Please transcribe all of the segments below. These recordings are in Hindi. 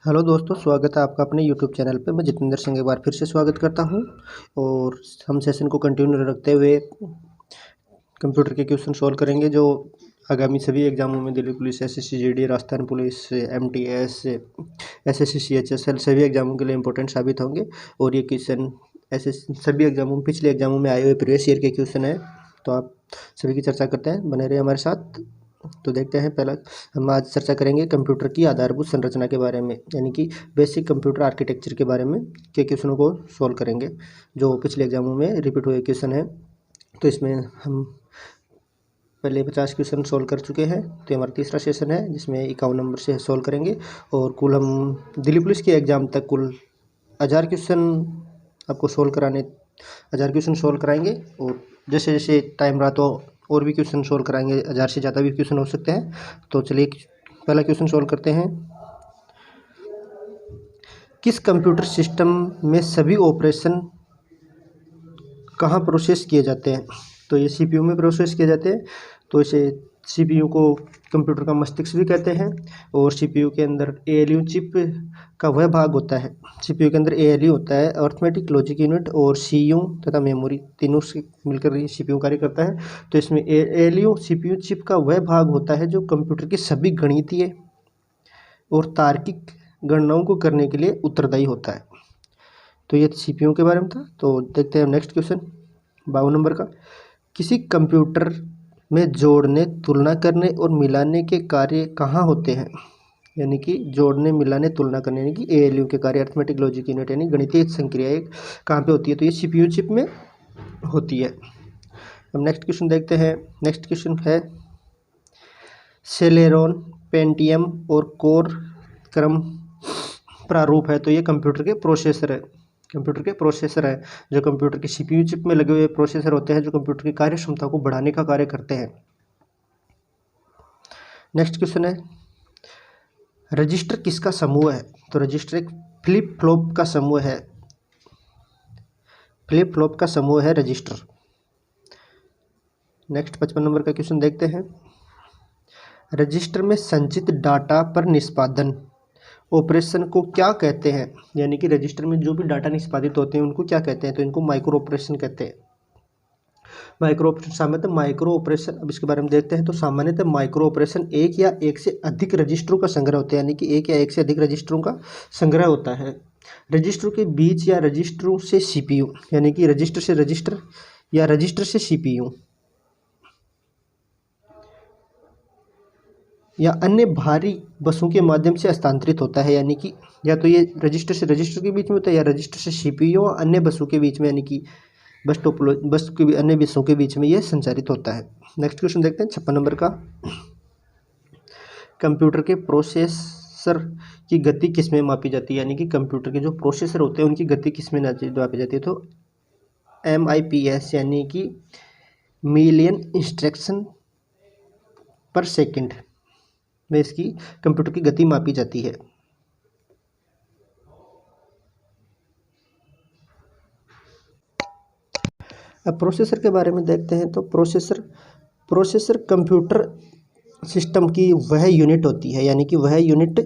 हेलो दोस्तों, स्वागत है आपका अपने यूट्यूब चैनल पे। मैं जितेंद्र सिंह एक बार फिर से स्वागत करता हूं और हम सेशन को कंटिन्यू रखते हुए कंप्यूटर के क्वेश्चन सॉल्व करेंगे जो आगामी सभी एग्जामों में Delhi police, SSC GD, Rajasthan police, MTS, SSC CHSL सभी एग्जामों के लिए इंपॉर्टेंट साबित होंगे। और ये क्वेश्चन ऐसे सभी एग्जामों में, पिछले एग्जामों में आए हुए प्रीवियस ईयर के क्वेश्चन है, तो आप सभी की चर्चा करते हैं, बने रहे हमारे साथ। तो देखते हैं, पहला हम आज चर्चा करेंगे कंप्यूटर की आधारभूत संरचना के बारे में, यानी कि बेसिक कंप्यूटर आर्किटेक्चर के बारे में के क्वेश्चनों को सॉल्व करेंगे जो पिछले एग्जामों में रिपीट हुए क्वेश्चन है। तो इसमें हम पहले 50 क्वेश्चन सॉल्व कर चुके हैं, तो ये हमारा तीसरा सेशन है जिसमें 51 नंबर से सॉल्व करेंगे। और कुल हम दिल्ली पुलिस के एग्ज़ाम तक कुल 1000 क्वेश्चन आपको सॉल्व कराने 1000 क्वेश्चन सॉल्व कराएंगे। और जैसे जैसे टाइम रहा तो और भी क्वेश्चन सॉल्व कराएंगे, 1000 से ज़्यादा भी क्वेश्चन हो सकते हैं। तो चलिए पहला क्वेश्चन सॉल्व करते हैं। किस कंप्यूटर सिस्टम में सभी ऑपरेशन कहाँ प्रोसेस किए जाते हैं? तो ये सीपीयू में प्रोसेस किए जाते हैं। तो इसे सीपीयू को कंप्यूटर का मस्तिष्क भी कहते हैं। और सीपीयू के अंदर एएलयू चिप का वह भाग होता है, सीपीयू के अंदर एएलयू होता है, अर्थमेटिक लॉजिक यूनिट, और सीयू तथा मेमोरी, तीनों से मिलकर ये सीपीयू कार्य करता है। तो इसमें एएलयू सीपीयू चिप का वह भाग होता है जो कंप्यूटर के सभी गणितीय और तार्किक गणनाओं को करने के लिए उत्तरदायी होता है। तो ये सीपीयू के बारे में था। तो देखते हैं नेक्स्ट क्वेश्चन 52 नंबर का। किसी कंप्यूटर में जोड़ने, तुलना करने और मिलाने के कार्य कहाँ होते हैं? यानी कि जोड़ने, मिलाने, तुलना करने, यानी कि एएलयू के कार्य, अर्थमेटिक लॉजिक यूनिट यानी गणितीय संक्रियाएं कहाँ पे होती है? तो ये सीपीयू चिप में होती है। अब नेक्स्ट क्वेश्चन देखते हैं। नेक्स्ट क्वेश्चन है सेलेरॉन, पेंटियम और कोर क्रम प्रारूप है। तो ये कंप्यूटर के प्रोसेसर है, कंप्यूटर के प्रोसेसर है जो कंप्यूटर के सीपीयू चिप में लगे हुए प्रोसेसर होते हैं जो कंप्यूटर की कार्य क्षमता को बढ़ाने का कार्य करते हैं। नेक्स्ट क्वेश्चन है रजिस्टर किसका समूह है? तो रजिस्टर एक फ्लिप फ्लॉप का समूह है, फ्लिप फ्लॉप का समूह है रजिस्टर। नेक्स्ट 55 नंबर का क्वेश्चन देखते हैं। रजिस्टर में संचित डाटा पर निष्पादन ऑपरेशन को क्या कहते हैं? यानी कि रजिस्टर में जो भी डाटा निष्पादित होते हैं उनको क्या कहते हैं? तो इनको माइक्रो ऑपरेशन कहते हैं। माइक्रो ऑपरेशन, सामान्यतः माइक्रो ऑपरेशन, अब इसके बारे में देखते हैं। तो सामान्यतः माइक्रो ऑपरेशन एक या एक से अधिक रजिस्टरों का संग्रह होता है, यानी कि एक या एक से अधिक रजिस्टरों का संग्रह होता है। रजिस्टरों के बीच या रजिस्टरों से सीपीयू, यानी कि रजिस्टर से रजिस्टर या रजिस्टर से सीपीयू या अन्य भारी बसों के माध्यम से हस्तांतरित होता है। यानी कि या तो ये रजिस्टर से रजिस्टर के बीच में होता है या रजिस्टर से सीपीयू और अन्य बसों के बीच में, यानी कि बस के अन्य बसों के बीच में ये संचारित होता है। नेक्स्ट क्वेश्चन देखते हैं 56 नंबर का। कंप्यूटर के प्रोसेसर की गति किस में मापी जाती है? यानी कि कंप्यूटर के जो प्रोसेसर होते हैं उनकी गति किस में मापी जाती है? तो MIPS यानी कि मिलियन इंस्ट्रक्शन पर सेकंड में इसकी कंप्यूटर की गति मापी जाती है। अब प्रोसेसर के बारे में देखते हैं। तो प्रोसेसर कंप्यूटर सिस्टम की वह यूनिट होती है, यानी कि वह यूनिट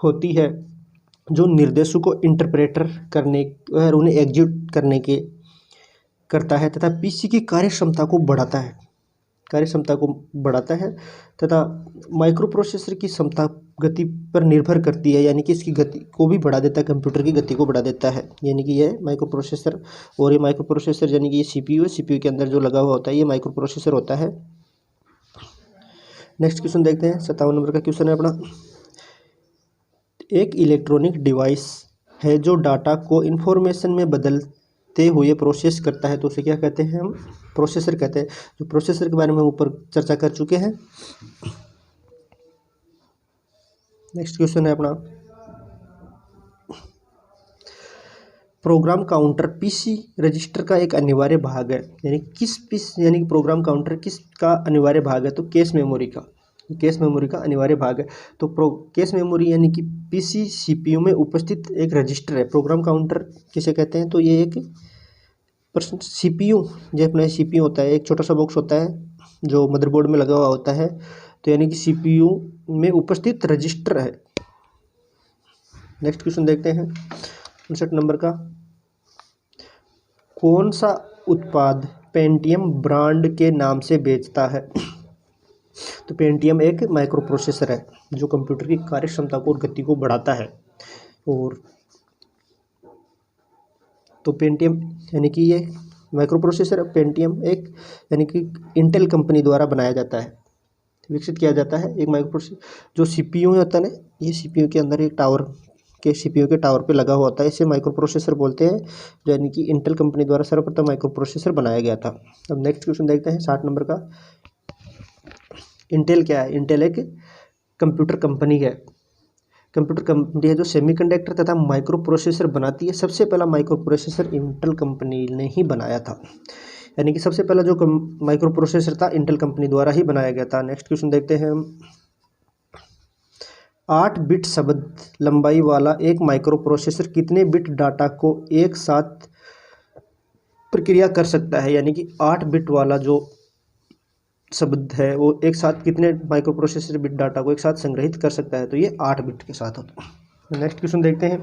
होती है जो निर्देशों को इंटरप्रेटर करने और उन्हें एग्जीक्यूट करने के करता है तथा पीसी की कार्यक्षमता को बढ़ाता है, तथा माइक्रो प्रोसेसर की क्षमता गति पर निर्भर करती है, यानी कि इसकी गति को भी बढ़ा देता है, कंप्यूटर की गति को बढ़ा देता है। यानी कि यह माइक्रो प्रोसेसर, और ये माइक्रो प्रोसेसर यानी कि ये सीपीयू है, सीपीयू के अंदर जो लगा हुआ होता है ये माइक्रो प्रोसेसर होता है। नेक्स्ट क्वेश्चन देखते हैं 57 नंबर का क्वेश्चन है अपना। एक इलेक्ट्रॉनिक डिवाइस है जो डाटा को इन्फॉर्मेशन में बदलते हुए प्रोसेस करता है, तो उसे क्या कहते हैं? हम प्रोसेसर कहते हैं। जो प्रोसेसर के बारे में ऊपर चर्चा कर चुके हैं। नेक्स्ट क्वेश्चन है अपना प्रोग्राम काउंटर पीसी रजिस्टर का एक अनिवार्य भाग है, यानी कि प्रोग्राम काउंटर किसका अनिवार्य भाग है? तो कैश मेमोरी का अनिवार्य भाग है। तो कैश मेमोरी यानी कि पीसी सीपीयू में उपस्थित एक रजिस्टर है। प्रोग्राम काउंटर किसे कहते हैं? तो ये एक सीपीयू, जो अपना सीपीयू होता है, एक छोटा सा बॉक्स होता है जो मदरबोर्ड में लगा हुआ होता है। तो यानी कि सीपीयू में उपस्थित रजिस्टर है। नेक्स्ट क्वेश्चन देखते हैं 59 नंबर का। कौन सा उत्पाद पेंटियम ब्रांड के नाम से बेचता है? तो पेंटियम एक माइक्रो प्रोसेसर है जो कंप्यूटर की कार्य क्षमता को और गति को बढ़ाता है। और तो पेंटियम यानी कि ये माइक्रो प्रोसेसर पेंटियम एक यानी कि इंटेल कंपनी द्वारा बनाया जाता है, विकसित किया जाता है। एक माइक्रो प्रोसेसर जो सीपीयू होता है ना, ये सीपीयू के अंदर एक सीपीयू के टावर पे लगा हुआ होता है, इसे माइक्रो प्रोसेसर बोलते हैं, जो यानी कि इंटेल कंपनी द्वारा सर्वप्रथम माइक्रो प्रोसेसर बनाया गया था। अब नेक्स्ट क्वेश्चन देखते हैं 60 नंबर का। इंटेल क्या है? इंटेल एक कंप्यूटर कंपनी है। कंप्यूटर कंपनी है जो सेमीकंडक्टर तथा माइक्रो प्रोसेसर बनाती है। सबसे पहला माइक्रो प्रोसेसर इंटेल कंपनी ने ही बनाया था, यानी कि सबसे पहला जो माइक्रो प्रोसेसर था इंटेल कंपनी द्वारा ही बनाया गया था। नेक्स्ट क्वेश्चन देखते हैं हम। 8 बिट शब्द लंबाई वाला एक माइक्रो प्रोसेसर कितने बिट डाटा को एक साथ प्रक्रिया कर सकता है? यानी कि 8 बिट वाला जो शब्द है वो एक साथ कितने माइक्रो प्रोसेसर बिट डाटा को एक साथ संग्रहित कर सकता है? तो ये 8 बिट के साथ होता है। नेक्स्ट क्वेश्चन देखते हैं।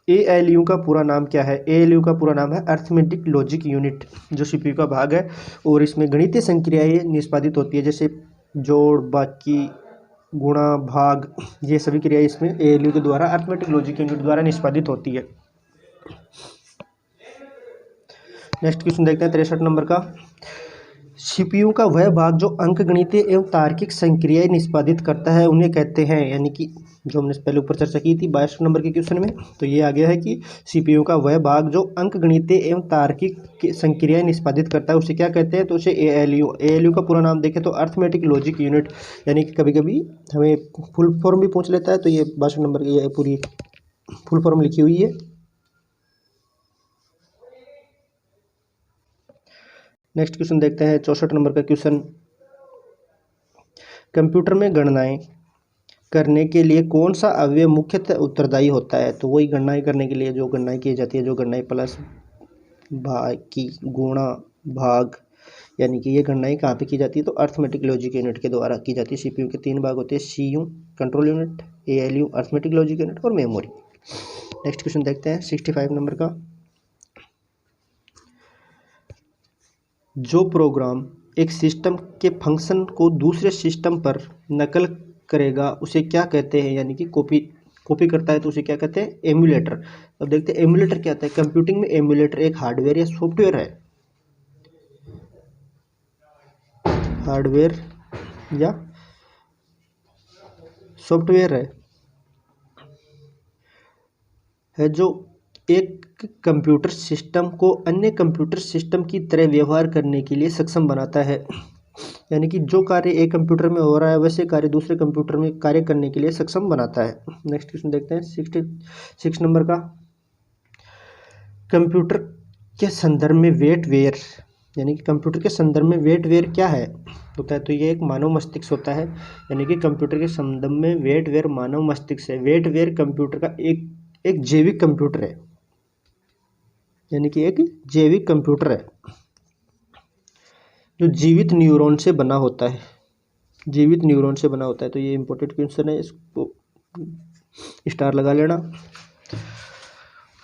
ALU का पूरा नाम क्या है? ALU का पूरा नाम है अर्थमेटिक लॉजिक यूनिट, जो सीपीयू का भाग है और इसमें गणितीय संक्रियाएं निष्पादित होती है, जैसे जोड़, बाकी, गुणा, भाग, ये सभी क्रियाएं इसमें ALU के द्वारा अर्थमेटिक लॉजिक यूनिट द्वारा निष्पादित होती है। नेक्स्ट क्वेश्चन देखते हैं 63 नंबर का। सीपीयू का वह भाग जो अंकगणितीय एवं तार्किक संक्रियाएं निष्पादित करता है उन्हें कहते हैं, यानी कि जो हमने पहले ऊपर चर्चा की थी 22 नंबर के क्वेश्चन में, तो ये आ गया है कि सीपीयू का वह भाग जो अंकगणितीय एवं तार्किक संक्रियाएं निष्पादित करता है उसे क्या कहते हैं? तो उसे ALU का पूरा नाम देखें तो अर्थमेटिक लॉजिक यूनिट, यानी कि कभी कभी हमें फुल फॉर्म भी पूछ लेता है, तो ये 22 नंबर की ये पूरी फुल फॉर्म लिखी हुई है। नेक्स्ट क्वेश्चन देखते हैं 64 नंबर का क्वेश्चन। कंप्यूटर में गणनाएं करने के लिए कौन सा अवयव मुख्यतः उत्तरदायी होता है? तो वही गणनाएं करने के लिए जो गणनाएं की जाती है, जो गणनाएं प्लस, बाकी, गुणा, भाग, यानी कि ये गणनाएं कहाँ पे की जाती है? तो अर्थमेटिक लॉजिक यूनिट के द्वारा की जाती है। सीपीयू के 3 भाग होते हैं, CU control unit, ALU arithmetic logic unit और मेमोरी। नेक्स्ट क्वेश्चन देखते हैं 65 नंबर का। जो प्रोग्राम एक सिस्टम के फंक्शन को दूसरे सिस्टम पर नकल करेगा उसे क्या कहते हैं? यानी कि कॉपी करता है तो उसे क्या कहते हैं? एमुलेटर। अब देखते हैं एमुलेटर क्या होता है। कंप्यूटिंग में एमुलेटर एक हार्डवेयर या सॉफ्टवेयर है, हार्डवेयर या सॉफ्टवेयर है जो एक कंप्यूटर सिस्टम को अन्य कंप्यूटर सिस्टम की तरह व्यवहार करने के लिए सक्षम बनाता है, यानी कि जो कार्य एक कंप्यूटर में हो रहा है वैसे कार्य दूसरे कंप्यूटर में कार्य करने के लिए सक्षम बनाता है। नेक्स्ट क्वेश्चन देखते हैं 66 नंबर का। कंप्यूटर के संदर्भ में वेटवेयर, यानी कि कंप्यूटर के संदर्भ में वेटवेयर क्या है होता है? तो ये एक मानव मस्तिष्क होता है, यानी कि कंप्यूटर के संदर्भ में वेटवेयर मानव मस्तिष्क है। वेटवेयर कंप्यूटर का एक जैविक कंप्यूटर है, यानी कि एक जैविक कंप्यूटर है जो जीवित न्यूरॉन से बना होता है, जीवित न्यूरॉन से बना होता है। तो ये इंपॉर्टेंट क्वेश्चन है, इसको स्टार लगा लेना।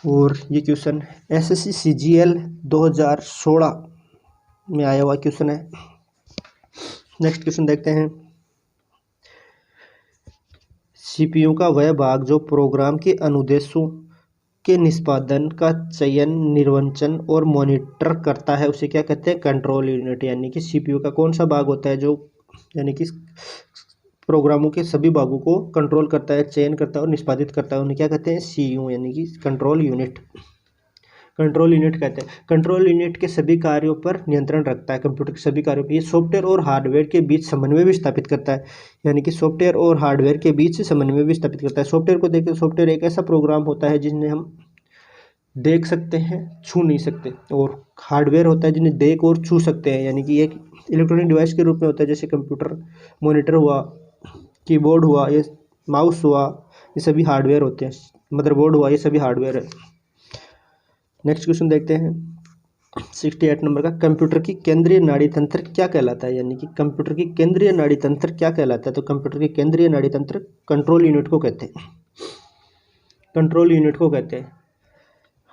और ये क्वेश्चन SSC CGL 2016 में आया हुआ क्वेश्चन है। नेक्स्ट क्वेश्चन देखते हैं। सीपीयू का वह भाग जो प्रोग्राम के अनुदेशों के निष्पादन का चयन, निर्वचन और मॉनिटर करता है उसे क्या कहते हैं? Control unit. यानी कि सीपीयू का कौन सा भाग होता है जो यानी कि प्रोग्रामों के सभी भागों को कंट्रोल करता है, चयन करता है और निष्पादित करता है, उन्हें क्या कहते हैं? CU, यानी कि कंट्रोल यूनिट। कंट्रोल यूनिट कहते हैं। कंट्रोल यूनिट के सभी कार्यों पर नियंत्रण रखता है, कंप्यूटर के सभी कार्यों पर। ये सॉफ्टवेयर और हार्डवेयर के बीच समन्वय भी स्थापित करता है, यानी कि सॉफ्टवेयर और हार्डवेयर के बीच समन्वय भी स्थापित करता है। सॉफ्टवेयर को देखते, सॉफ्टवेयर एक ऐसा प्रोग्राम होता है जिन्हें हम देख सकते हैं, छू नहीं सकते, और हार्डवेयर होता है जिन्हें देख और छू सकते हैं, यानी कि एक इलेक्ट्रॉनिक डिवाइस के रूप में होता है, जैसे कंप्यूटर मॉनिटर हुआ, कीबोर्ड हुआ, ये माउस हुआ, ये सभी हार्डवेयर होते हैं। मदरबोर्ड हुआ, ये सभी हार्डवेयर है। नेक्स्ट क्वेश्चन देखते हैं 68 नंबर का, कंप्यूटर की केंद्रीय नाड़ी तंत्र क्या कहलाता है, यानी कि कंप्यूटर की केंद्रीय नाड़ी तंत्र क्या कहलाता है। तो कंप्यूटर की केंद्रीय नाड़ी तंत्र कंट्रोल यूनिट को कहते हैं, कंट्रोल यूनिट को कहते हैं।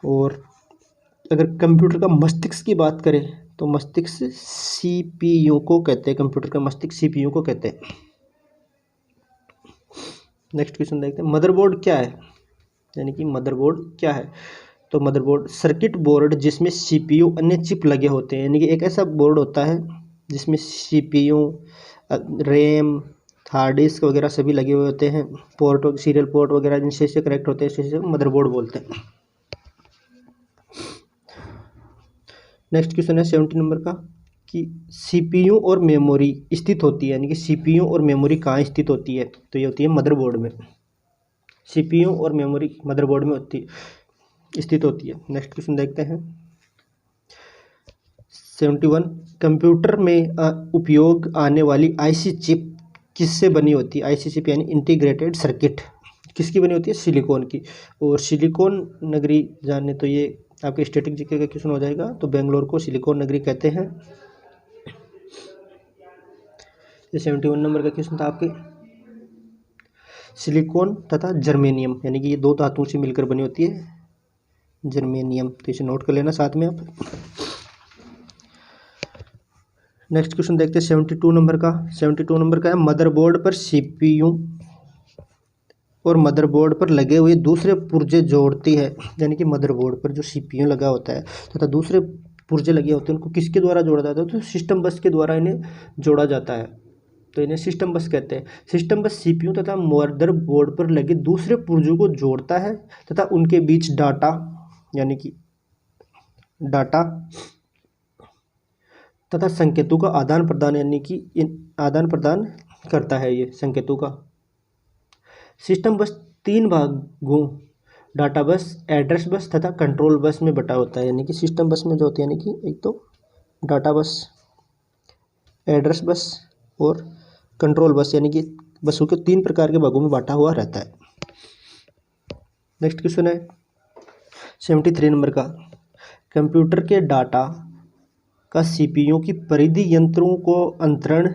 और अगर कंप्यूटर का मस्तिष्क की बात करें तो मस्तिष्क सीपीयू को कहते हैं, कंप्यूटर का मस्तिष्क सीपीयू को कहते हैं। नेक्स्ट क्वेश्चन देखते हैं, मदरबोर्ड क्या है, यानी कि मदरबोर्ड क्या है। तो मदरबोर्ड सर्किट बोर्ड जिसमें सीपीयू अन्य चिप लगे होते हैं, यानी कि एक ऐसा बोर्ड होता है जिसमें सीपीयू, रैम, हार्ड डिस्क वगैरह सभी लगे हुए होते हैं, पोर्ट, सीरियल पोर्ट वगैरह जिनसे से कनेक्ट होते हैं, इसे मदरबोर्ड बोलते हैं। नेक्स्ट क्वेश्चन है 70 नंबर का, कि सीपीयू और मेमोरी स्थित होती है, यानी कि सीपीयू और मेमोरी कहाँ स्थित होती है। तो ये होती है मदरबोर्ड में, सीपीयू और मेमोरी मदरबोर्ड में स्थित होती है। नेक्स्ट क्वेश्चन देखते हैं 71, कंप्यूटर में उपयोग आने वाली आईसी चिप किससे बनी होती है। आईसी चिप यानी इंटीग्रेटेड सर्किट किसकी बनी होती है, सिलिकॉन की। और सिलिकॉन नगरी जाने तो ये आपके स्टैटिक जीके का क्वेश्चन हो जाएगा। तो बेंगलोर को सिलिकॉन नगरी कहते हैं। ये 71 नंबर का क्वेश्चन था आपके, सिलिकॉन तथा जर्मेनियम, यानी कि ये दो धातुओं से मिलकर बनी होती है जर्मेनियम। तो इसे नोट कर लेना साथ में आप। नेक्स्ट क्वेश्चन देखते हैं 72 नंबर का। 72 नंबर का है, मदरबोर्ड पर सीपीयू और मदरबोर्ड पर लगे हुए दूसरे पुर्जे जोड़ती है, यानी कि मदरबोर्ड पर जो सीपीयू लगा होता है तथा दूसरे पुर्जे लगे होते हैं उनको किसके द्वारा जोड़ा जाता है। तो सिस्टम बस के द्वारा इन्हें जोड़ा जाता है, तो इन्हें सिस्टम बस कहते हैं। सिस्टम बस सीपीयू तथा मदरबोर्ड पर लगे दूसरे पुर्जों को जोड़ता है तथा उनके बीच डाटा, यानी कि डाटा तथा संकेतों का आदान प्रदान, यानी कि आदान प्रदान करता है ये संकेतों का। सिस्टम बस 3 भागों डाटा बस, एड्रेस बस तथा कंट्रोल बस में बटा होता है, यानी कि सिस्टम बस में जो होती है, यानी कि एक तो डाटा बस, एड्रेस बस और कंट्रोल बस, यानी कि बसों के 3 प्रकार के भागों में बांटा हुआ रहता है। नेक्स्ट क्वेश्चन है 73 नंबर का, कंप्यूटर के डाटा का सीपीयू की परिधि यंत्रों को अंतरण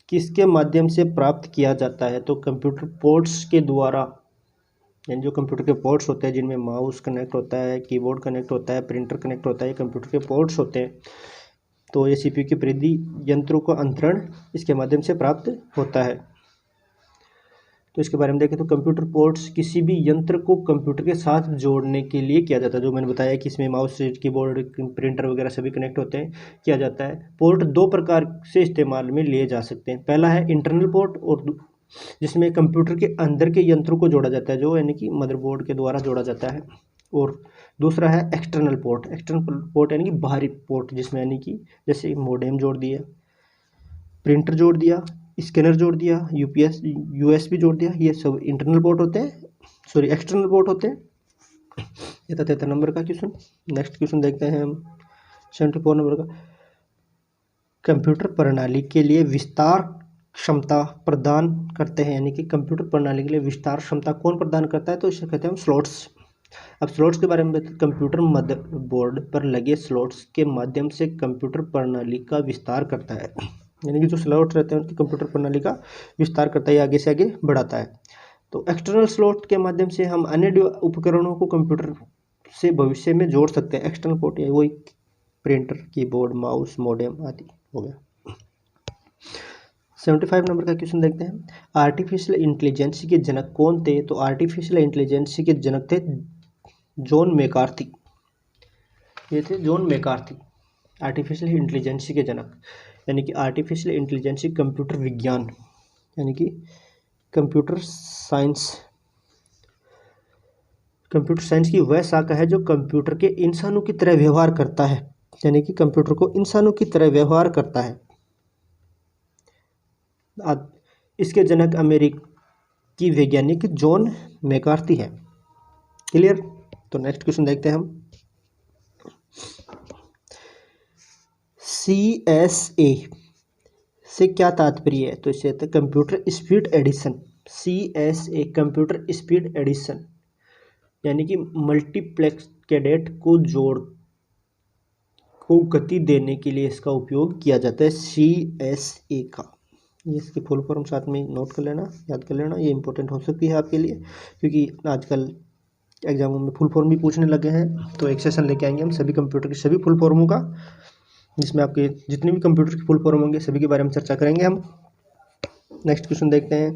किसके माध्यम से प्राप्त किया जाता है। तो कंप्यूटर पोर्ट्स के द्वारा, यानी जो कंप्यूटर के पोर्ट्स होते हैं जिनमें माउस कनेक्ट होता है, कीबोर्ड कनेक्ट होता है, प्रिंटर कनेक्ट होता है, ये कंप्यूटर के पोर्ट्स होते हैं। तो ये सीपीयू की परिधि यंत्रों का अंतरण इसके माध्यम से प्राप्त होता है। तो इसके बारे में देखें तो कंप्यूटर पोर्ट्स किसी भी यंत्र को कंप्यूटर के साथ जोड़ने के लिए किया जाता है, जो मैंने बताया कि इसमें माउस, कीबोर्ड, प्रिंटर वगैरह सभी कनेक्ट होते हैं, किया जाता है। पोर्ट 2 प्रकार से इस्तेमाल में लिए जा सकते हैं। पहला है इंटरनल पोर्ट, और जिसमें कंप्यूटर के अंदर के यंत्रों को जोड़ा जाता है, जो यानी कि मदरबोर्ड के द्वारा जोड़ा जाता है। और दूसरा है एक्सटर्नल पोर्ट। एक्सटर्नल पोर्ट यानी कि बाहरी पोर्ट, जिसमें यानी कि जैसे मोडेम जोड़ दिया, प्रिंटर जोड़ दिया, स्कैनर जोड़ दिया, यूपीएस, यूएसबी जोड़ दिया, ये सब इंटरनल पोर्ट होते हैं, सॉरी एक्सटर्नल पोर्ट होते हैं। ये था 73 नंबर का क्वेश्चन। नेक्स्ट क्वेश्चन देखते हैं हम 74 नंबर का, कंप्यूटर प्रणाली के लिए विस्तार क्षमता प्रदान करते हैं, यानी कि कंप्यूटर प्रणाली के लिए विस्तार क्षमता कौन प्रदान करता है। तो इसे कहते हैं हम स्लॉट्स। अब स्लॉट्स के बारे में, कंप्यूटर मदरबोर्ड पर लगे स्लॉट्स के माध्यम से कंप्यूटर प्रणाली का विस्तार करता है, यानी कि जो स्लॉट रहते हैं उनकी कंप्यूटर प्रणाली का विस्तार करता है, आगे से आगे बढ़ाता है। तो एक्सटर्नल स्लॉट के माध्यम से हम अन्य उपकरणों को कंप्यूटर से भविष्य में जोड़ सकते हैं। एक्सटर्नल पोर्ट या वही प्रिंटर, कीबोर्ड, माउस, मॉडेम आदि हो गया। 75 नंबर का क्वेश्चन देखते हैं, आर्टिफिशियल इंटेलिजेंस के जनक कौन थे। तो आर्टिफिशियल इंटेलिजेंस के जनक थे जॉन मैकार्थी। ये थे जॉन मैकार्थी, आर्टिफिशियल इंटेलिजेंस के जनक, यानी कि आर्टिफिशियल इंटेलिजेंस कंप्यूटर विज्ञान, यानी कि कंप्यूटर साइंस, कंप्यूटर साइंस की वह शाखा है जो कंप्यूटर के इंसानों की तरह व्यवहार करता है, यानी कि कंप्यूटर को इंसानों की तरह व्यवहार करता है। इसके जनक अमेरिकी वैज्ञानिक जॉन मैकार्थी है। क्लियर। तो नेक्स्ट क्वेश्चन देखते हैं हम, CSA से क्या तात्पर्य है। तो इसे कहते हैं computer speed edition. CSA computer speed edition, यानी कि मल्टीप्लेक्स कैडेट को गति देने के लिए इसका उपयोग किया जाता है, CSA का। ये इसकी फुल फॉर्म साथ में नोट कर लेना, याद कर लेना, ये इंपॉर्टेंट हो सकती है आपके लिए, क्योंकि आजकल एग्जामों में फुल फॉर्म भी पूछने लगे हैं। तो एक सेशन लेके आएंगे हम सभी कंप्यूटर के सभी फुल फॉर्मों का, जिसमें आपके जितने भी कंप्यूटर के फुल फॉर्म होंगे सभी के बारे में चर्चा करेंगे हम। नेक्स्ट क्वेश्चन देखते हैं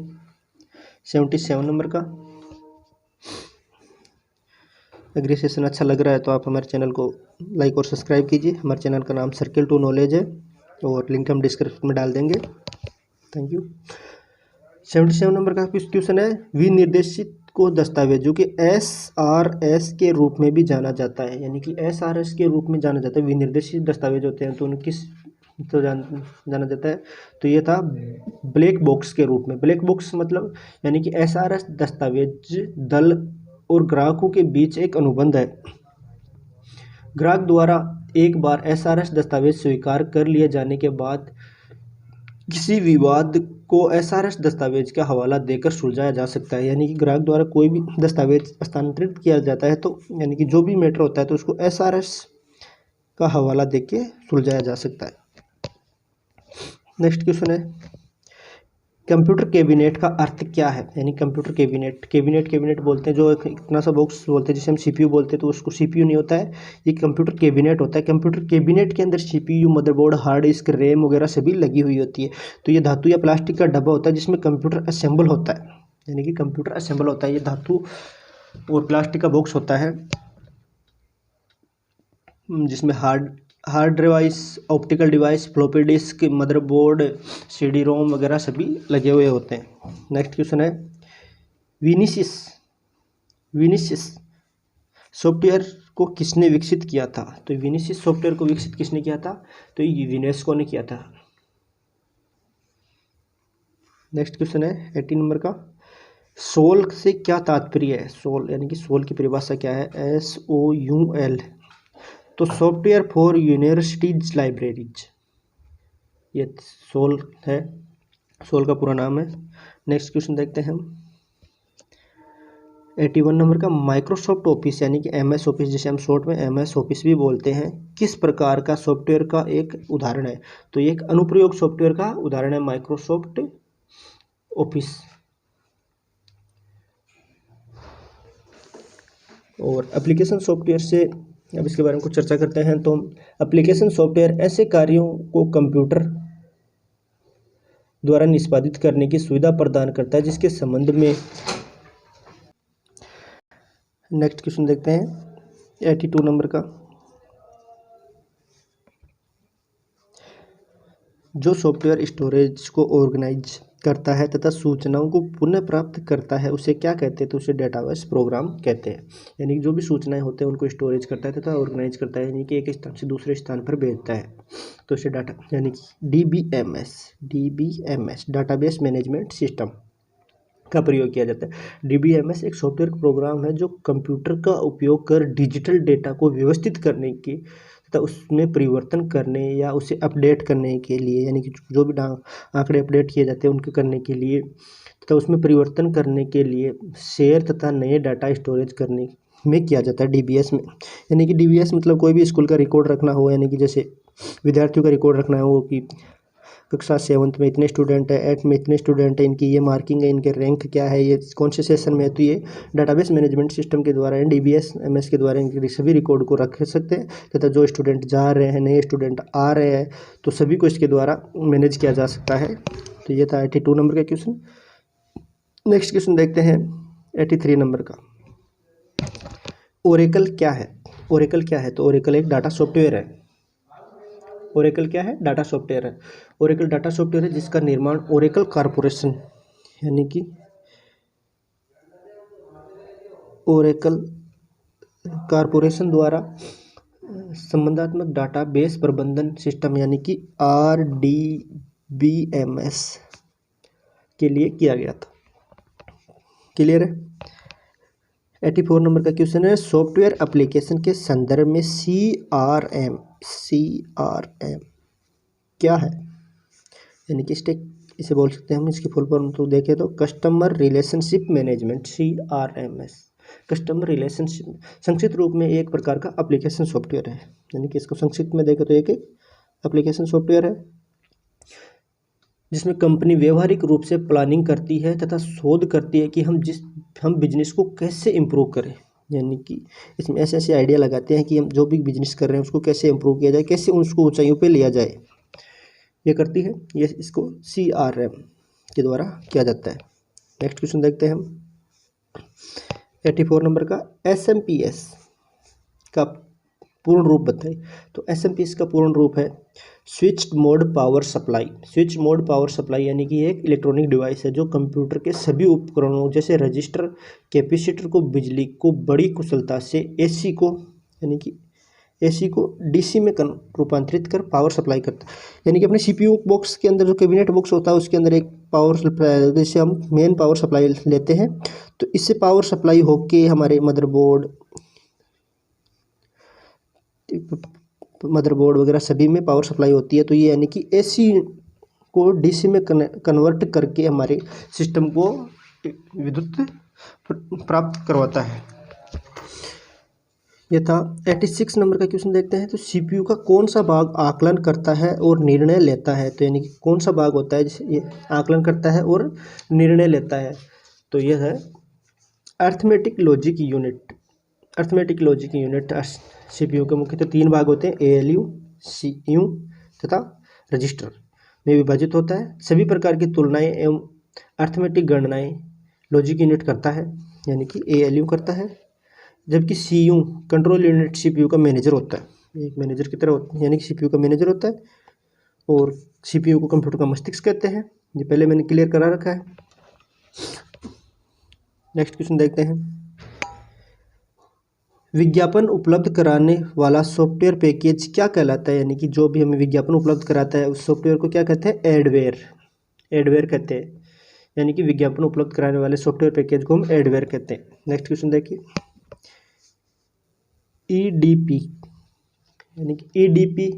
77 नंबर का। अगर ये सेशन अच्छा लग रहा है तो आप हमारे चैनल को लाइक और सब्सक्राइब कीजिए। हमारे चैनल का नाम सर्किल टू नॉलेज है और लिंक हम डिस्क्रिप्शन में डाल देंगे। Thank you. 77 नंबर का क्वेश्चन है, विनिर्देशित को दस्तावेज जो कि SRS के रूप में भी जाना जाता है, यानी कि SRS के रूप में जाना जाता है। विनिर्देशित दस्तावेज होते हैं तो उन्हें किस तो जाना जाता है, तो ये था ब्लैक बॉक्स के रूप में। ब्लैक बॉक्स मतलब यानी कि SRS दस्तावेज दल और ग्राहकों के बीच एक अनुबंध है। ग्राहक द्वारा एक बार SRS दस्तावेज स्वीकार कर लिए जाने के बाद किसी विवाद को SRS दस्तावेज का हवाला देकर सुलझाया जा सकता है। यानी कि ग्राहक द्वारा कोई भी दस्तावेज हस्तांतरित किया जाता है तो यानी कि जो भी मैटर होता है तो उसको SRS का हवाला देके सुलझाया जा सकता है। नेक्स्ट क्वेश्चन है, कंप्यूटर कैबिनेट का अर्थ क्या है? यानी कंप्यूटर कैबिनेट बोलते हैं जो एक इतना सा बॉक्स बोलते हैं जिसे हम CPU बोलते हैं, तो उसको CPU नहीं होता है, ये कंप्यूटर कैबिनेट होता है। कंप्यूटर कैबिनेट के अंदर CPU, motherboard, hard disk, RAM वगैरह सभी लगी हुई होती है। तो ये धातु या प्लास्टिक का डब्बा होता है जिसमें कंप्यूटर असेंबल होता है, यानी कि कंप्यूटर असेंबल होता है। ये धातु और प्लास्टिक का बॉक्स होता है जिसमें hard device, optical device, floppy disk, motherboard, CD रोम वगैरह सभी लगे हुए होते हैं। नेक्स्ट क्वेश्चन है, विनिसिस सॉफ्टवेयर को किसने विकसित किया था? तो विनिसिस सॉफ्टवेयर को विकसित किसने किया था? तो ये यूनेस्को ने किया था। नेक्स्ट क्वेश्चन है 18 नंबर का, सोल से क्या तात्पर्य है? सोल यानी कि सोल की परिभाषा क्या है? SOUL, तो सॉफ्टवेयर फॉर यूनिवर्सिटीज लाइब्रेरीज, ये सोल है, सोल का पूरा नाम है। नेक्स्ट क्वेश्चन देखते हैं हम 81 नंबर का, माइक्रोसॉफ्ट ऑफिस यानी कि MS ऑफिस, जिसे हम शॉर्ट में MS ऑफिस भी बोलते हैं, किस प्रकार का सॉफ्टवेयर का एक उदाहरण है? तो ये एक अनुप्रयोग सॉफ्टवेयर का उदाहरण है माइक्रोसॉफ्ट ऑफिस। और एप्लीकेशन सॉफ्टवेयर से अब इसके बारे में कुछ चर्चा करते हैं। तो एप्लीकेशन सॉफ्टवेयर ऐसे कार्यों को कंप्यूटर द्वारा निष्पादित करने की सुविधा प्रदान करता है जिसके संबंध में। नेक्स्ट क्वेश्चन देखते हैं 82 नंबर का, जो सॉफ्टवेयर स्टोरेज को ऑर्गेनाइज करता है तथा सूचनाओं को पुनः प्राप्त करता है उसे क्या कहते हैं? तो उसे डेटाबेस प्रोग्राम कहते हैं। यानी कि जो भी सूचनाएं होते हैं उनको स्टोरेज करता है तथा ऑर्गेनाइज करता है, यानी कि एक स्थान से दूसरे स्थान पर भेजता है, तो उसे डाटा यानी कि DBMS डाटाबेस मैनेजमेंट सिस्टम का प्रयोग किया जाता है। DBMS एक सॉफ्टवेयर प्रोग्राम है जो कंप्यूटर का उपयोग कर डिजिटल डेटा को व्यवस्थित करने की तथा उसमें परिवर्तन करने या उसे अपडेट करने के लिए, यानी कि जो भी आंकड़े अपडेट किए जाते हैं उनके करने के लिए तथा उसमें परिवर्तन करने के लिए शेयर तथा नए डाटा स्टोरेज करने में किया जाता है DBS में। यानी कि DBS मतलब कोई भी स्कूल का रिकॉर्ड रखना हो, यानी कि जैसे विद्यार्थियों का रिकॉर्ड रखना हो कि कक्षा 7th में इतने स्टूडेंट है, 8th में इतने स्टूडेंट है, इनकी ये मार्किंग है, इनके रैंक क्या है, ये कौन से सेशन में है, तो ये डाटाबेस मैनेजमेंट सिस्टम के द्वारा DBMS के द्वारा इनके सभी रिकॉर्ड को रख सकते हैं तथा जो स्टूडेंट जा रहे हैं, नए स्टूडेंट आ रहे हैं, तो सभी को इसके द्वारा मैनेज किया जा सकता है। तो ये था 82 नंबर का क्वेश्चन। नेक्स्ट क्वेश्चन देखते हैं 83 नंबर का, ओरेकल क्या है? ओरेकल क्या है? तो ओरेकल एक डाटा सॉफ्टवेयर है। ओरेकल क्या है? डाटा सॉफ्टवेयर है। ओरेकल डाटा सॉफ्टवेयर है जिसका निर्माण ओरेकल कॉर्पोरेशन यानी कि ओरेकल कॉर्पोरेशन द्वारा संबंधात्मक डाटाबेस प्रबंधन सिस्टम यानी कि RDBMS के लिए किया गया था। क्लियर है? 84 नंबर का क्वेश्चन है, सॉफ्टवेयर एप्लीकेशन के संदर्भ में CRM क्या है? यानी कि इसे बोल सकते हैं हम, इसकी फुल फॉर्म तो देखें तो customer relationship management, CRMS customer relationship संक्षिप्त रूप में एक प्रकार का एप्लीकेशन सॉफ्टवेयर है, यानी कि इसको संक्षिप्त में देखें तो एक एप्लीकेशन सॉफ्टवेयर है जिसमें कंपनी व्यवहारिक रूप से प्लानिंग करती है तथा शोध करती है कि हम बिजनेस को कैसे इम्प्रूव करें, यानी कि इसमें ऐसे ऐसे आइडिया लगाते हैं कि हम जो भी बिजनेस कर रहे हैं उसको कैसे इम्प्रूव किया जाए, कैसे उसको ऊंचाइयों पे लिया जाए, ये करती है। ये इसको CRM के द्वारा किया जाता है। नेक्स्ट क्वेश्चन देखते हैं हम 84 नंबर का, SMPS का पूर्ण रूप बताइए। तो SMPS का पूर्ण रूप है switched mode power supply. Switch mode power supply यानी कि एक इलेक्ट्रॉनिक डिवाइस है जो कंप्यूटर के सभी उपकरणों जैसे रजिस्टर, कैपेसिटर को बिजली को बड़ी कुशलता से AC को यानी कि AC को DC में रूपांतरित कर पावर सप्लाई करता है। यानी कि अपने CPU बॉक्स के अंदर जो कैबिनेट बॉक्स होता है उसके अंदर एक पावर सप्लाई, जैसे हम मेन पावर सप्लाई लेते हैं तो इससे पावर सप्लाई होके हमारे मदरबोर्ड वगैरह सभी में पावर सप्लाई होती है। तो ये यानी कि AC को DC में कन्वर्ट करके हमारे सिस्टम को विद्युत प्राप्त करवाता है। ये था 86 नंबर का क्वेश्चन देखते हैं। तो CPU का कौन सा भाग आकलन करता है और निर्णय लेता है? तो यानी कि कौन सा भाग होता है जिसे ये आकलन करता है और निर्णय लेता है? तो यह है arithmetic logic unit. Arithmetic logic unit CPU के मुख्यतः 3 भाग होते हैं, ALU, CU तथा रजिस्टर में विभाजित होता है। सभी प्रकार की तुलनाएं एवं अर्थमेटिक गणनाएं लॉजिक यूनिट करता है, यानी कि ALU करता है, जबकि CU कंट्रोल यूनिट CPU का मैनेजर होता है, एक मैनेजर की तरह होता है, यानी कि CPU का मैनेजर होता है। और CPU को कंप्यूटर का मस्तिष्क कहते हैं। ये पहले मैंने क्लियर करा रखा है। नेक्स्ट क्वेश्चन देखते हैं, विज्ञापन उपलब्ध कराने वाला सॉफ्टवेयर पैकेज क्या कहलाता है? यानी कि जो भी हमें विज्ञापन उपलब्ध कराता है उस सॉफ्टवेयर को क्या कहते हैं? एडवेयर। एडवेयर कहते हैं, यानी कि विज्ञापन उपलब्ध कराने वाले सॉफ्टवेयर पैकेज को हम एडवेयर कहते हैं। नेक्स्ट क्वेश्चन देखिए, EDP यानी कि EDP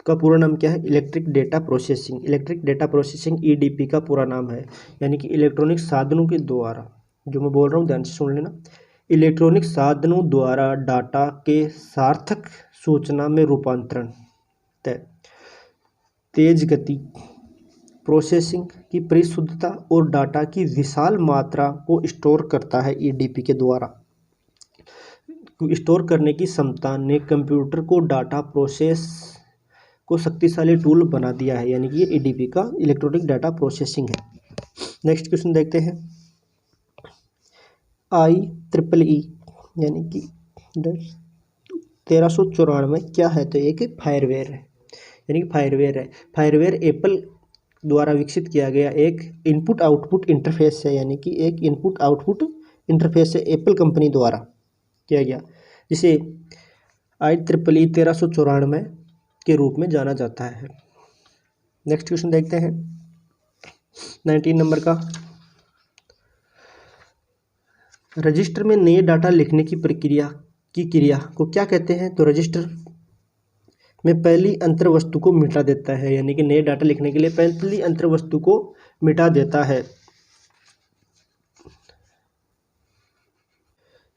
का पूरा नाम क्या है? Electric data processing. Electric data processing EDP का पूरा नाम है, यानी कि इलेक्ट्रॉनिक साधनों के द्वारा, जो मैं बोल रहा हूँ ध्यान से सुन लेना, इलेक्ट्रॉनिक साधनों द्वारा डाटा के सार्थक सूचना में रूपांतरण, तेज गति, प्रोसेसिंग की परिशुद्धता और डाटा की विशाल मात्रा को स्टोर करता है। EDP के द्वारा स्टोर करने की क्षमता ने कंप्यूटर को डाटा प्रोसेस को शक्तिशाली टूल बना दिया है, यानी कि ये EDP का इलेक्ट्रॉनिक डाटा प्रोसेसिंग है। नेक्स्ट क्वेश्चन देखते हैं, IEEE यानी कि 1394 क्या है? तो एक फायरवेयर है, यानी कि फायरवेयर है। फायरवेयर एप्पल द्वारा विकसित किया गया एक इनपुट आउटपुट इंटरफेस है, यानी कि एक इनपुट आउटपुट इंटरफेस है एप्पल कंपनी द्वारा किया गया, जिसे IEEE 1394 के रूप में जाना जाता है। नेक्स्ट क्वेश्चन देखते हैं 19 नंबर का, रजिस्टर में नए डाटा लिखने की क्रिया को क्या कहते हैं? तो रजिस्टर में पहली अंतर वस्तु को मिटा देता है, यानी कि नए डाटा लिखने के लिए पहली अंतर वस्तु को मिटा देता है।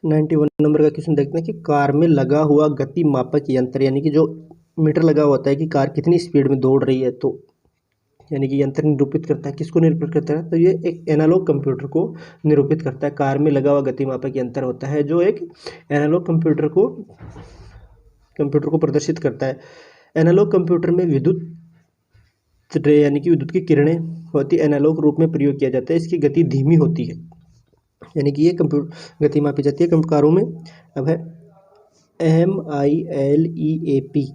91 नंबर का क्वेश्चन देखते हैं कि कार में लगा हुआ गति मापक यंत्र, यानी कि जो मीटर लगा होता है कि कार कितनी स्पीड में दौड़ रही है, तो यानी कि यंत्र निरूपित करता है। किसको निरूपित करता है? तो ये एक एनालॉग कंप्यूटर को निरूपित करता है। कार में लगा हुआ गति मापक यंत्र होता है जो एक एनालॉग कंप्यूटर को प्रदर्शित करता है। एनालॉग कंप्यूटर में विद्युत यानी कि विद्युत की किरणें होती एनालॉग रूप में प्रयोग किया जाता है। इसकी गति धीमी होती है, यानी कि ये कंप्यूटर गति मापी जाती है कारों में। अब है MILEAP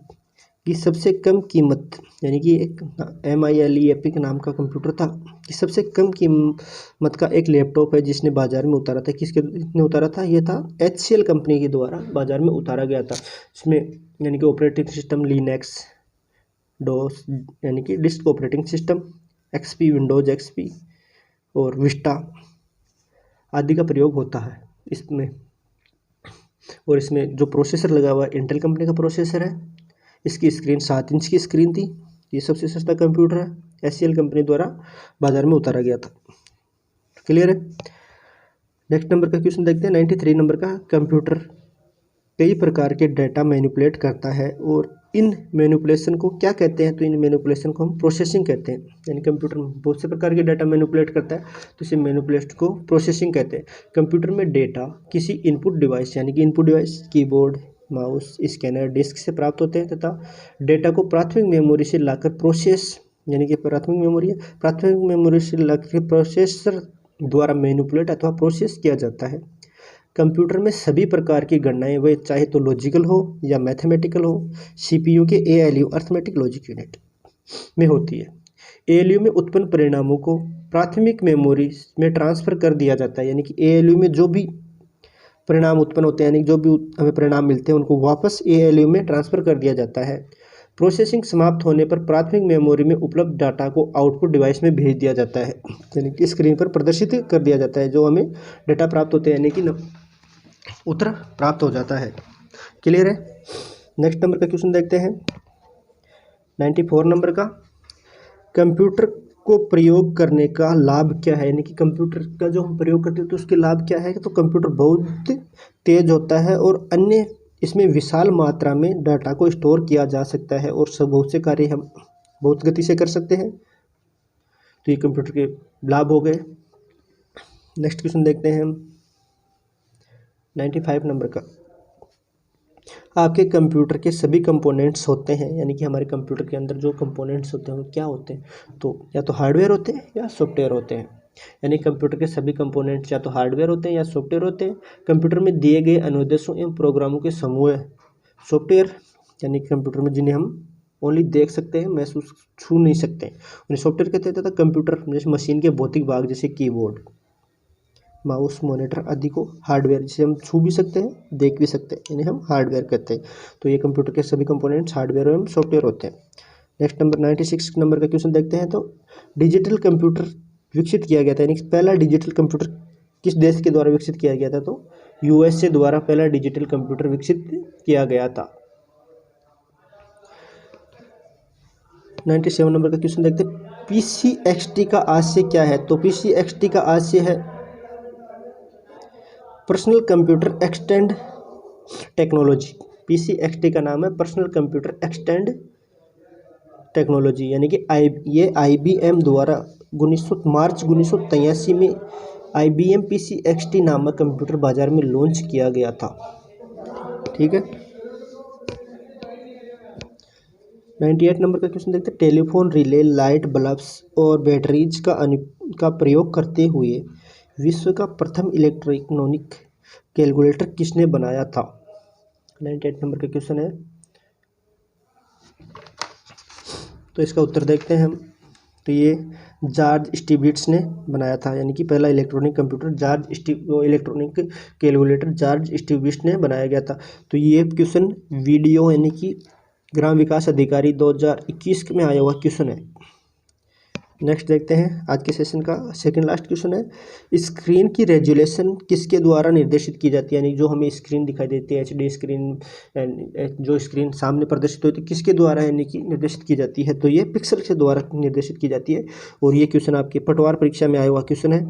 की सबसे कम कीमत, यानी कि एक MILEAP के नाम का कंप्यूटर था कि सबसे कम कीमत का एक लैपटॉप है जिसने बाजार में उतारा था। किसके ने उतारा था? ये था HCL कंपनी के द्वारा बाजार में उतारा गया था। इसमें यानी कि ऑपरेटिंग सिस्टम लिनक्स, डोस यानी कि disk operating system, XP Windows XP और विस्टा आदि का प्रयोग होता है इसमें। और इसमें जो प्रोसेसर लगा हुआ है इंटेल कंपनी का प्रोसेसर है। इसकी स्क्रीन 7 इंच की स्क्रीन थी। ये सबसे सस्ता कंप्यूटर है, HCL कंपनी द्वारा बाजार में उतारा गया था। क्लियर है? नेक्स्ट नंबर का क्वेश्चन देखते हैं 93 नंबर का। कंप्यूटर कई प्रकार के डाटा मैनिपुलेट करता है और इन मैनिपुलेशन को क्या कहते हैं? तो इन मैनिपुलेशन को हम प्रोसेसिंग कहते हैं। यानी कंप्यूटर बहुत से प्रकार के डाटा मैनिपुलेट करता है, तो इसे मैनिपुलेट को प्रोसेसिंग कहते हैं। कंप्यूटर में डेटा किसी इनपुट डिवाइस यानी कि input device keyboard, mouse, scanner, disc से प्राप्त होते हैं तथा डेटा को प्राथमिक मेमोरी से लाकर प्रोसेस यानी कि प्राथमिक मेमोरी से लाकर प्रोसेसर द्वारा मैनिपुलेट अथवा प्रोसेस किया जाता है। कंप्यूटर में सभी प्रकार की गणनाएं वे चाहे तो लॉजिकल हो या मैथमेटिकल हो, सीपीयू के एएलयू अर्थमेटिक लॉजिक यूनिट में होती है। एएलयू में उत्पन्न परिणामों को प्राथमिक मेमोरी में ट्रांसफ़र कर दिया जाता है। यानी कि एएलयू में जो भी परिणाम उत्पन्न होते हैं, यानी जो भी हमें परिणाम मिलते हैं, उनको वापस एएलयू में ट्रांसफ़र कर दिया जाता है। प्रोसेसिंग समाप्त होने पर प्राथमिक मेमोरी में उपलब्ध डाटा को आउटपुट डिवाइस में भेज दिया जाता है, यानी कि स्क्रीन पर प्रदर्शित कर दिया जाता है। जो हमें डाटा प्राप्त होते हैं यानी कि उत्तर प्राप्त हो जाता है। क्लियर है? नेक्स्ट नंबर का क्वेश्चन देखते हैं 94 नंबर का। कंप्यूटर को प्रयोग करने का लाभ क्या है? यानी कि कंप्यूटर का जो हम प्रयोग करते हैं तो उसके लाभ क्या है? तो कंप्यूटर बहुत तेज होता है और अन्य इसमें विशाल मात्रा में डाटा को स्टोर किया जा सकता है और सब बहुत से कार्य हम बहुत गति से कर सकते हैं। तो ये कंप्यूटर के लाभ हो गए। नेक्स्ट क्वेश्चन देखते हैं हम 95 नंबर का। आपके कंप्यूटर के सभी कंपोनेंट्स होते हैं, यानी कि हमारे कंप्यूटर के अंदर जो कंपोनेंट्स होते हैं वो क्या होते हैं? तो या तो हार्डवेयर होते हैं या सॉफ्टवेयर होते हैं। यानी कंप्यूटर के सभी कंपोनेंट्स या तो हार्डवेयर होते हैं या सॉफ्टवेयर होते हैं। कंप्यूटर में दिए गए अनुदेशों एवं प्रोग्रामों के समूह है सॉफ्टवेयर, यानी कि कंप्यूटर में जिन्हें हम ओनली देख सकते हैं, महसूस छू नहीं सकते, उन्हें सॉफ्टवेयर कहते हैं। तथा कंप्यूटर जैसे मशीन के भौतिक भाग जैसे कीबोर्ड, माउस, मॉनिटर आदि को हार्डवेयर, जिसे हम छू भी सकते हैं, देख भी सकते हैं, इन्हें हम हार्डवेयर कहते हैं। तो ये कंप्यूटर के सभी कंपोनेंट्स हार्डवेयर एवं सॉफ्टवेयर होते हैं। नेक्स्ट नंबर 96 नंबर का क्वेश्चन देखते हैं। तो डिजिटल कंप्यूटर विकसित किया गया था, यानी पहला डिजिटल कंप्यूटर किस देश के द्वारा विकसित किया गया था? तो यूएसए द्वारा पहला डिजिटल कंप्यूटर विकसित किया गया था। 97 नंबर का क्वेश्चन देखते हैं। पीसीएक्सटी का आशय क्या है? तो पीसीएक्सटी का आशय है पर्सनल कंप्यूटर एक्सटेंड टेक्नोलॉजी। पीसीएक्सटी का नाम है पर्सनल कंप्यूटर एक्सटेंड टेक्नोलॉजी, यानी कि ये आईबीएम द्वारा मार्च 1983 में आईबीएम पीसीएक्सटी नामक कंप्यूटर बाजार में लॉन्च किया गया था। ठीक है। 98 नंबर का क्वेश्चन देखते हैं। टेलीफोन रिले, लाइट बल्ब्स और बैटरीज का प्रयोग करते हुए विश्व का प्रथम इलेक्ट्रॉनिक कैलकुलेटर किसने बनाया था? 98 नंबर का क्वेश्चन है, तो इसका उत्तर देखते हैं हम। तो ये जॉर्ज स्टिग्लिट्ज़ ने बनाया था, यानी कि पहला electronic computer electronic calculator George Stiglitz ने बनाया गया था। तो ये क्वेश्चन वीडियो यानी कि ग्राम विकास अधिकारी 2021 में आया हुआ क्वेश्चन है। नेक्स्ट देखते हैं आज के सेशन का सेकंड लास्ट क्वेश्चन है। स्क्रीन की रेजोल्यूशन किसके द्वारा निर्देशित की जाती है? यानी जो हमें स्क्रीन दिखाई देती है, एचडी स्क्रीन, जो स्क्रीन सामने प्रदर्शित होती है, किसके द्वारा यानी कि निर्देशित की जाती है? तो ये पिक्सल के द्वारा निर्देशित की जाती है। और ये क्वेश्चन आपके पटवार परीक्षा में आया हुआ क्वेश्चन है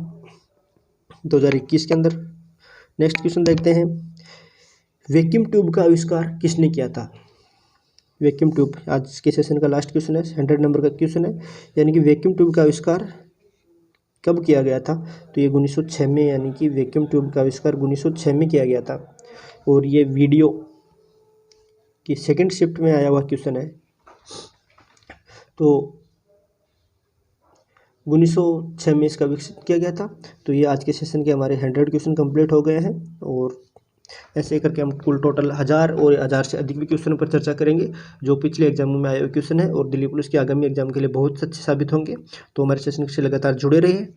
2021 के अंदर। नेक्स्ट क्वेश्चन देखते हैं। वैक्यूम ट्यूब का आविष्कार किसने किया था? वैक्यूम ट्यूब आज के सेशन का लास्ट क्वेश्चन है, 100 नंबर का क्वेश्चन है। यानी कि वैक्यूम ट्यूब का आविष्कार कब किया गया था? तो ये 1906 में, यानी कि वैक्यूम ट्यूब का आविष्कार 1906 में किया गया था। और ये वीडियो की सेकंड शिफ्ट में आया हुआ क्वेश्चन है। तो 1906 में इसका विकसित किया गया था। तो ये आज के सेशन के हमारे 100 क्वेश्चन कंप्लीट हो गए हैं। और ऐसे करके हम कुल टोटल 1000 और 1000 से अधिक भी क्वेश्चनों पर चर्चा करेंगे, जो पिछले एग्जामों में आए हुए क्वेश्चन है और दिल्ली पुलिस के आगामी एग्जाम के लिए बहुत अच्छे साबित होंगे। तो हमारे सेशन से लगातार जुड़े रहिए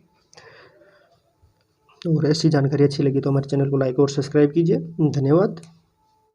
और ऐसी जानकारी अच्छी लगी तो हमारे चैनल को लाइक और सब्सक्राइब कीजिए। धन्यवाद।